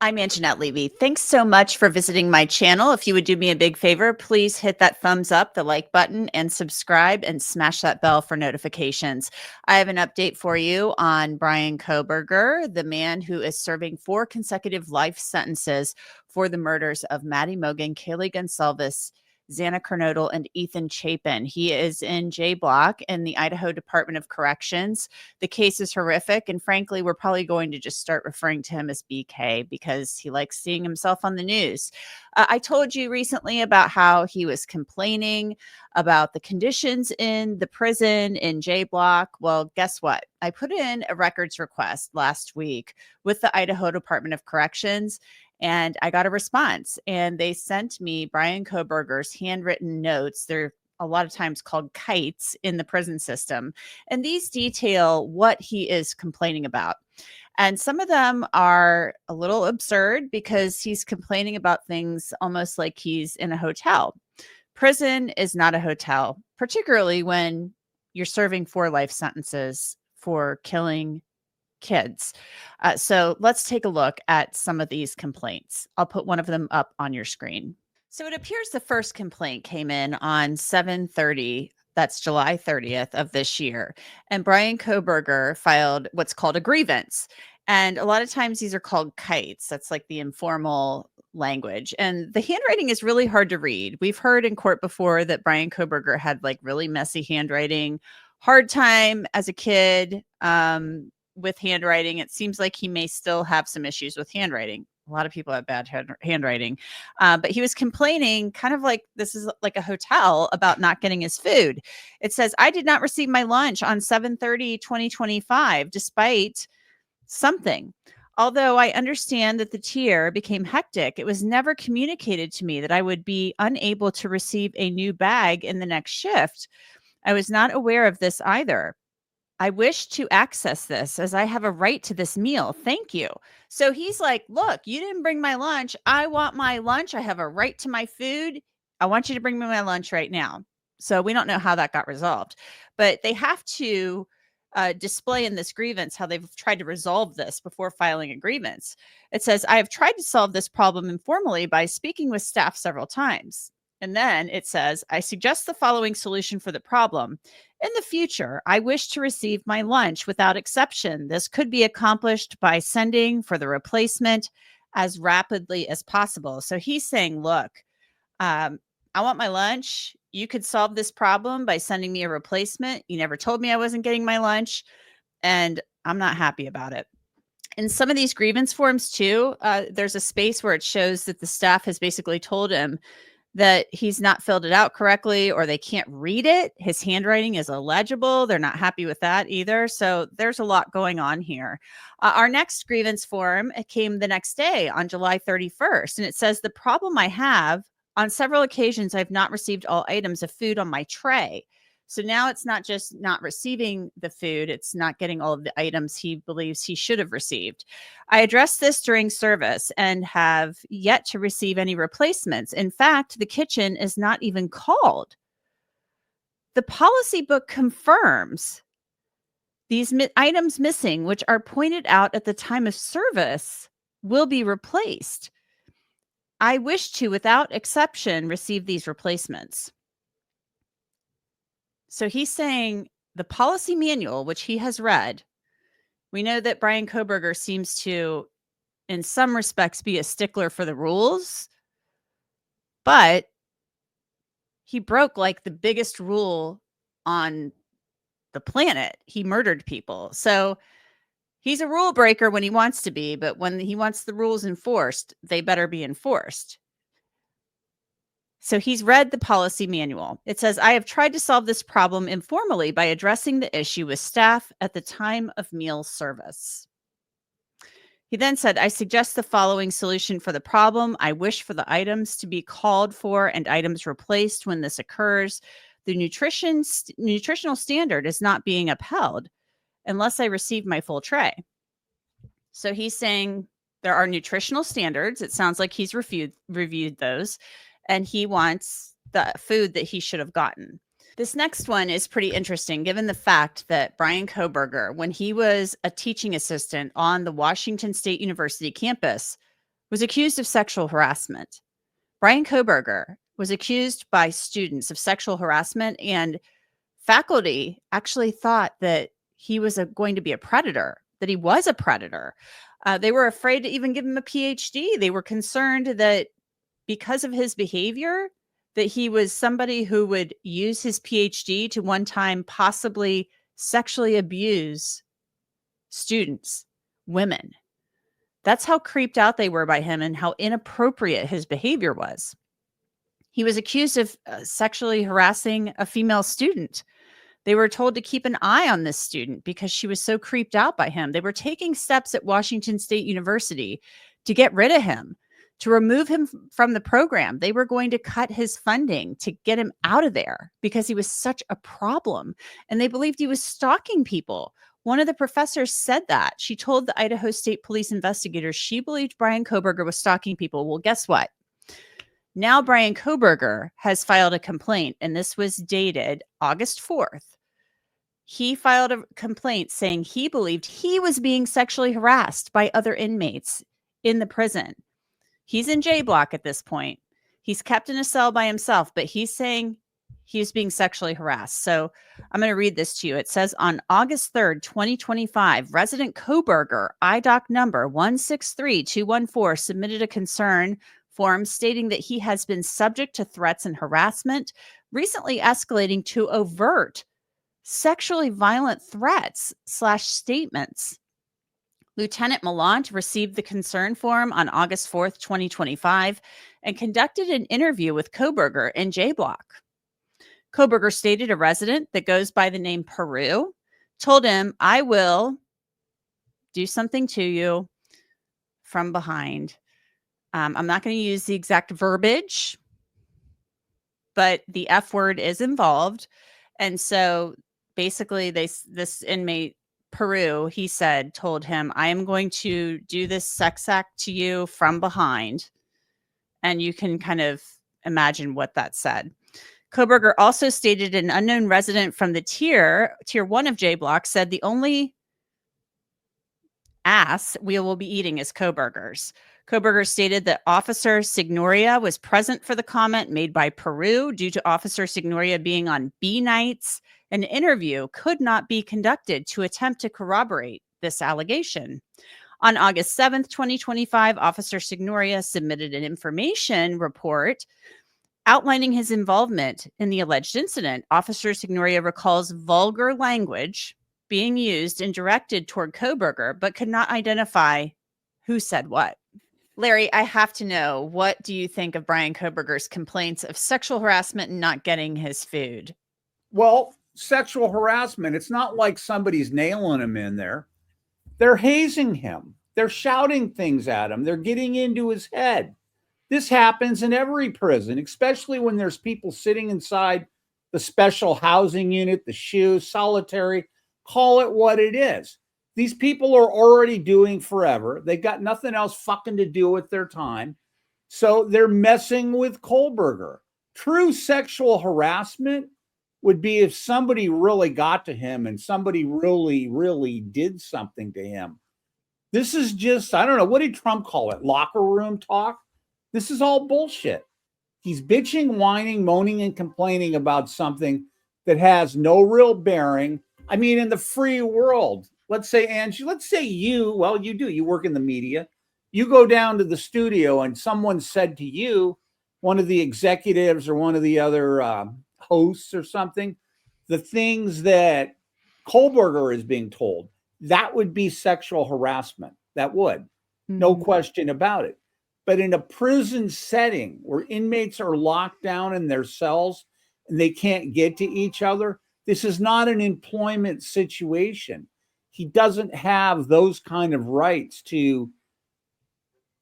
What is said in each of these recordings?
I'm Anjanette Levy. Thanks so much for visiting my channel. If you would do me a big favor, please hit that thumbs up, the like button, and subscribe and smash that bell for notifications. I have an update for you on Bryan Kohberger, the man who is serving 4 consecutive life sentences for the murders of Maddie Mogen, Kaylee Gonsalves, Xana Kernodle, and Ethan Chapin. He is in J Block in the Idaho Department of Corrections. The case is horrific, and frankly, we're probably going to just start referring to him as BK because he likes seeing himself on the news. I told you recently about how he was complaining about the conditions in the prison in J Block. Well, guess what? I put in a records request last week with the Idaho Department of Corrections, and I got a response. And they sent me Bryan Kohberger's handwritten notes. They're a lot of times called kites in the prison system. And these detail what he is complaining about. And some of them are a little absurd because he's complaining about things almost like he's in a hotel. Prison is not a hotel, particularly when you're serving 4 life sentences for killing kids. So let's take a look at some of these complaints. I'll put one of them up on your screen. So it appears the first complaint came in on 7/30. That's July 30th of this year. And Bryan Kohberger filed what's called a grievance. And a lot of times these are called kites. That's like the informal language. And the handwriting is really hard to read. We've heard in court before that Bryan Kohberger had like really messy handwriting, hard time as a kid with handwriting. It seems like he may still have some issues with handwriting. A lot of people have bad handwriting. But he was complaining kind of like this is like a hotel about not getting his food. It says, I did not receive my lunch on 7/30/2025, despite something. Although I understand that the tier became hectic, it was never communicated to me that I would be unable to receive a new bag in the next shift. I was not aware of this either. I wish to access this as I have a right to this meal. Thank you. So he's like, look, you didn't bring my lunch. I want my lunch. I have a right to my food. I want you to bring me my lunch right now. So we don't know how that got resolved, but they have to display in this grievance how they've tried to resolve this before filing a grievance. It says, I have tried to solve this problem informally by speaking with staff several times. And then it says, I suggest the following solution for the problem. In the future, I wish to receive my lunch without exception. This could be accomplished by sending for the replacement as rapidly as possible. So he's saying, look, I want my lunch. You could solve this problem by sending me a replacement. You never told me I wasn't getting my lunch, and I'm not happy about it. In some of these grievance forms too, there's a space where it shows that the staff has basically told him that he's not filled it out correctly or they can't read it. His handwriting is illegible. They're not happy with that either. So there's a lot going on here. Our next grievance form came the next day on July 31st. And it says, the problem I have, on several occasions, I've not received all items of food on my tray. So now it's not just not receiving the food, it's not getting all of the items he believes he should have received. I addressed this during service and have yet to receive any replacements. In fact, the kitchen is not even called. The policy book confirms these items missing, which are pointed out at the time of service, will be replaced. I wish to, without exception, receive these replacements. So he's saying the policy manual, which he has read, we know that Bryan Kohberger seems to, in some respects, be a stickler for the rules, but he broke like the biggest rule on the planet. He murdered people. So he's a rule breaker when he wants to be, but when he wants the rules enforced, they better be enforced. So he's read the policy manual. It says, I have tried to solve this problem informally by addressing the issue with staff at the time of meal service. He then said, I suggest the following solution for the problem. I wish for the items to be called for and items replaced when this occurs. The nutritional standard is not being upheld unless I receive my full tray. So he's saying there are nutritional standards. It sounds like he's reviewed those. And he wants the food that he should have gotten. This next one is pretty interesting, given the fact that Bryan Kohberger, when he was a teaching assistant on the Washington State University campus, was accused of sexual harassment. Bryan Kohberger was accused by students of sexual harassment, and faculty actually thought that he was going to be a predator, that he was a predator. They were afraid to even give him a PhD. They were concerned that because of his behavior, that he was somebody who would use his PhD to one time possibly sexually abuse students, women. That's how creeped out they were by him and how inappropriate his behavior was. He was accused of sexually harassing a female student. They were told to keep an eye on this student because she was so creeped out by him. They were taking steps at Washington State University to get rid of him, to remove him from the program. They were going to cut his funding to get him out of there because he was such a problem. And they believed he was stalking people. One of the professors said that. She told the Idaho State Police investigators she believed Bryan Kohberger was stalking people. Well, guess what? Now Bryan Kohberger has filed a complaint, and this was dated August 4th. He filed a complaint saying he believed he was being sexually harassed by other inmates in the prison. He's in J block at this point. He's kept in a cell by himself, but he's saying he's being sexually harassed. So I'm going to read this to you. It says on August 3rd, 2025, resident Kohberger, IDOC number 163214, submitted a concern form stating that he has been subject to threats and harassment, recently escalating to overt sexually violent threats / statements. Lieutenant Millant received the concern form on August 4th, 2025, and conducted an interview with Kohberger in J Block. Kohberger stated a resident that goes by the name Peru told him, "I will do something to you from behind." I'm not going to use the exact verbiage, but the F word is involved. And so basically this inmate, Peru, he said, told him, "I am going to do this sex act to you from behind." And you can kind of imagine what that said. Kohberger also stated an unknown resident from the tier 1 of J Block said the only ass we will be eating is Kohberger's. Kohberger stated that Officer Signoria was present for the comment made by Peru. Due to Officer Signoria being on B nights, an interview could not be conducted to attempt to corroborate this allegation. On August 7th, 2025, Officer Signoria submitted an information report outlining his involvement in the alleged incident. Officer Signoria recalls vulgar language being used and directed toward Kohberger, but could not identify who said what. Larry, I have to know, what do you think of Bryan Kohberger's complaints of sexual harassment and not getting his food? Well, sexual harassment, it's not like somebody's nailing him in there. They're hazing him. They're shouting things at him. They're getting into his head. This happens in every prison, especially when there's people sitting inside the special housing unit, the SHU, solitary, call it what it is. These people are already doing forever. They got nothing else fucking to do with their time. So they're messing with Kohberger. True sexual harassment would be if somebody really got to him and somebody really, really did something to him. This is just, I don't know, what did Trump call it? Locker room talk? This is all bullshit. He's bitching, whining, moaning, and complaining about something that has no real bearing. I mean, in the free world, let's say, Angie, let's say you work in the media. You go down to the studio and someone said to you, one of the executives or one of the other hosts or something, the things that Kohberger is being told, that would be sexual harassment. That would, no question about it. But in a prison setting where inmates are locked down in their cells and they can't get to each other, this is not an employment situation. He doesn't have those kind of rights to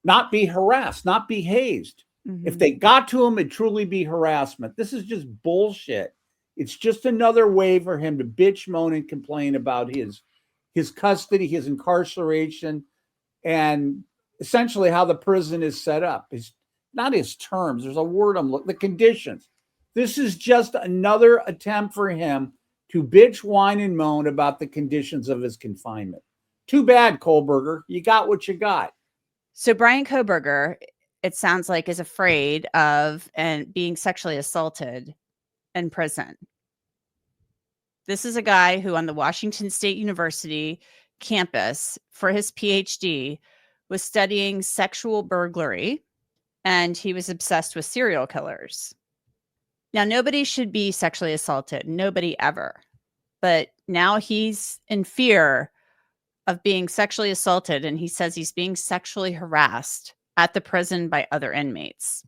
not be harassed, not be hazed. If they got to him, it'd truly be harassment. This is just bullshit. It's just another way for him to bitch, moan, and complain about his custody, his incarceration, and essentially how the prison is set up. It's not his terms. There's a word I'm looking, the conditions. This is just another attempt for him to bitch, whine, and moan about the conditions of his confinement. Too bad, Kohberger. You got what you got. So Bryan Kohberger, it sounds like, is afraid of and being sexually assaulted in prison. This is a guy who on the Washington State University campus for his PhD was studying sexual burglary, and he was obsessed with serial killers. Now, nobody should be sexually assaulted, nobody ever. But now he's in fear of being sexually assaulted, and he says he's being sexually harassed at the prison by other inmates.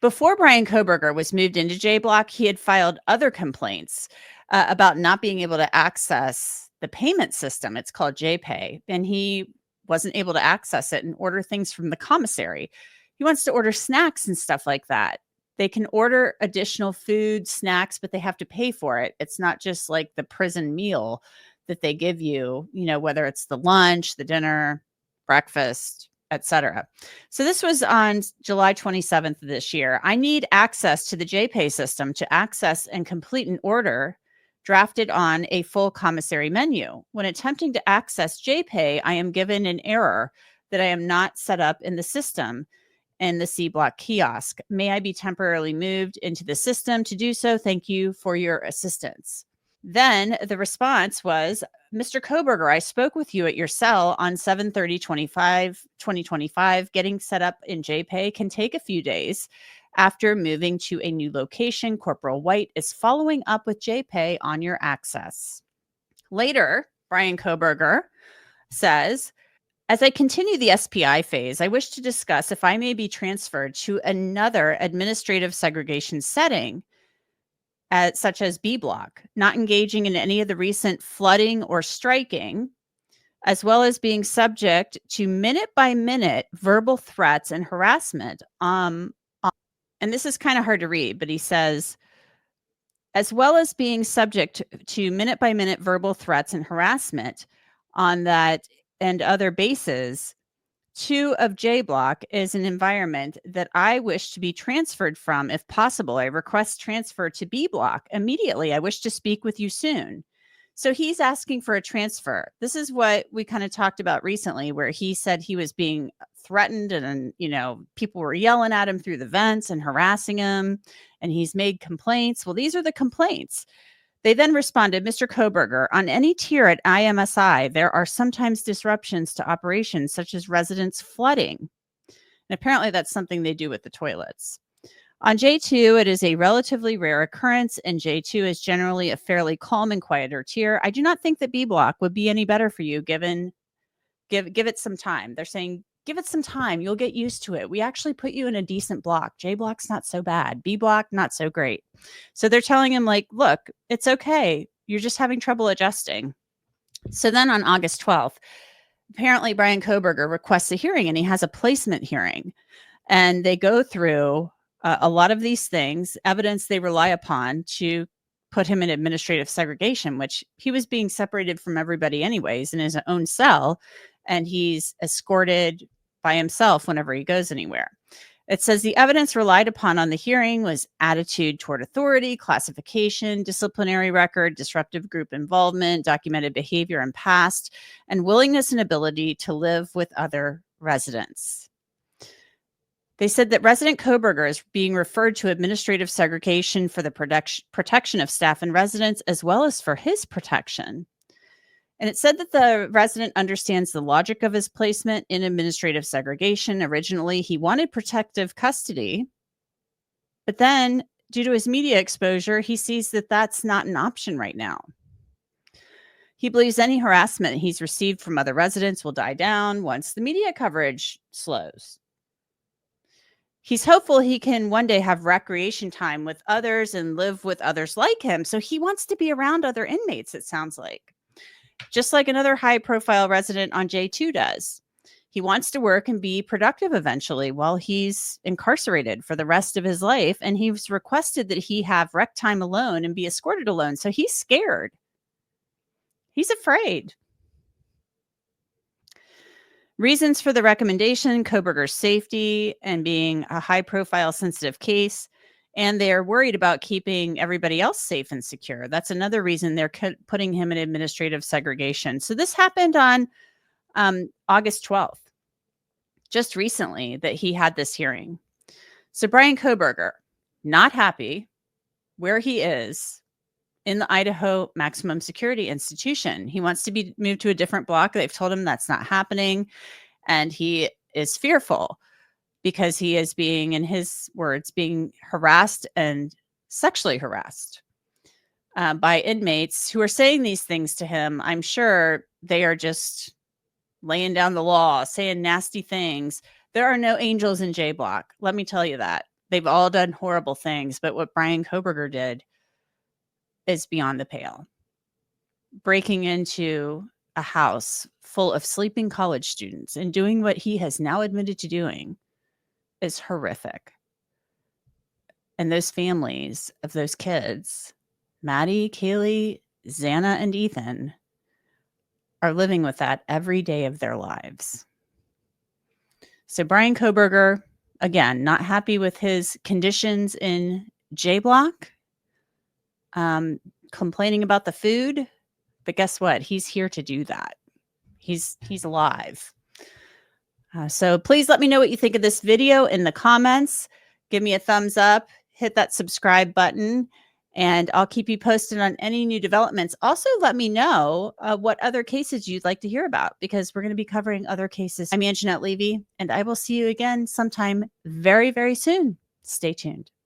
Before Bryan Kohberger was moved into J Block, he had filed other complaints about not being able to access the payment system. It's called JPay, and he wasn't able to access it and order things from the commissary. He wants to order snacks and stuff like that. They can order additional food, snacks, but they have to pay for it. It's not just like the prison meal that they give you, whether it's the lunch, the dinner, breakfast, etc. So this was on July 27th of this year. I need access to the JPay system to access and complete an order drafted on a full commissary menu. When attempting to access JPay, I am given an error that I am not set up in the system in the C Block kiosk. May I be temporarily moved into the system to do so? Thank you for your assistance. Then the response was, Mr. Kohberger, I spoke with you at your cell on 7/30/2025. Getting set up in JPay can take a few days. After moving to a new location, Corporal White is following up with JPay on your access. Later, Bryan Kohberger says, as I continue the SPI phase, I wish to discuss if I may be transferred to another administrative segregation setting, such as B Block, not engaging in any of the recent flooding or striking, as well as being subject to minute-by-minute verbal threats and harassment. And this is kind of hard to read, but he says, as well as being subject to minute-by-minute verbal threats and harassment on that and other bases, 2 of J Block is an environment that I wish to be transferred from if possible. I request transfer to B Block immediately. I wish to speak with you soon. So he's asking for a transfer. This is what we kind of talked about recently, where he said he was being threatened and, people were yelling at him through the vents and harassing him, and he's made complaints. Well, these are the complaints. They then responded, Mr. Kohberger, on any tier at IMSI, there are sometimes disruptions to operations, such as residents flooding. And apparently that's something they do with the toilets. On J2, it is a relatively rare occurrence, and J2 is generally a fairly calm and quieter tier. I do not think that B Block would be any better for you, give it some time. They're saying, give it some time. You'll get used to it. We actually put you in a decent block. J Block's not so bad. B Block, not so great. So they're telling him, look, it's okay. You're just having trouble adjusting. So then on August 12th, apparently Bryan Kohberger requests a hearing, and he has a placement hearing. And they go through a lot of these things, evidence they rely upon to put him in administrative segregation, which he was being separated from everybody anyways in his own cell, and he's escorted by himself whenever he goes anywhere. It says the evidence relied upon on the hearing was attitude toward authority, classification, disciplinary record, disruptive group involvement, documented behavior in past, and willingness and ability to live with other residents. They said that resident Kohberger is being referred to administrative segregation for the protection of staff and residents, as well as for his protection. And it said that the resident understands the logic of his placement in administrative segregation. Originally, he wanted protective custody, but then due to his media exposure, he sees that that's not an option right now. He believes any harassment he's received from other residents will die down once the media coverage slows. He's hopeful he can one day have recreation time with others and live with others like him. So he wants to be around other inmates, it sounds like. Just like another high-profile resident on J2 does. He wants to work and be productive eventually while he's incarcerated for the rest of his life. And he's requested that he have rec time alone and be escorted alone. So he's scared. He's afraid. Reasons for the recommendation: Kohberger's safety and being a high-profile sensitive case. And they're worried about keeping everybody else safe and secure. That's another reason they're putting him in administrative segregation. So this happened on August 12th. just recently that he had this hearing. So Bryan Kohberger, not happy where he is in the Idaho Maximum Security Institution. He wants to be moved to a different block. They've told him that's not happening. And he is fearful because he is being, in his words, being harassed and sexually harassed by inmates who are saying these things to him. I'm sure they are just laying down the law, saying nasty things. There are no angels in J Block. Let me tell you that. They've all done horrible things. But what Bryan Kohberger did is beyond the pale. Breaking into a house full of sleeping college students and doing what he has now admitted to doing is horrific. And those families of those kids, Maddie, Kaylee, Xana, and Ethan, are living with that every day of their lives. So Bryan Kohberger, again, not happy with his conditions in J Block, complaining about the food, but guess what? He's here to do that. He's alive. So please let me know what you think of this video in the comments. Give me a thumbs up, hit that subscribe button, and I'll keep you posted on any new developments. Also, let me know what other cases you'd like to hear about, because we're going to be covering other cases. I'm Anjanette Levy, and I will see you again sometime very, very soon. Stay tuned.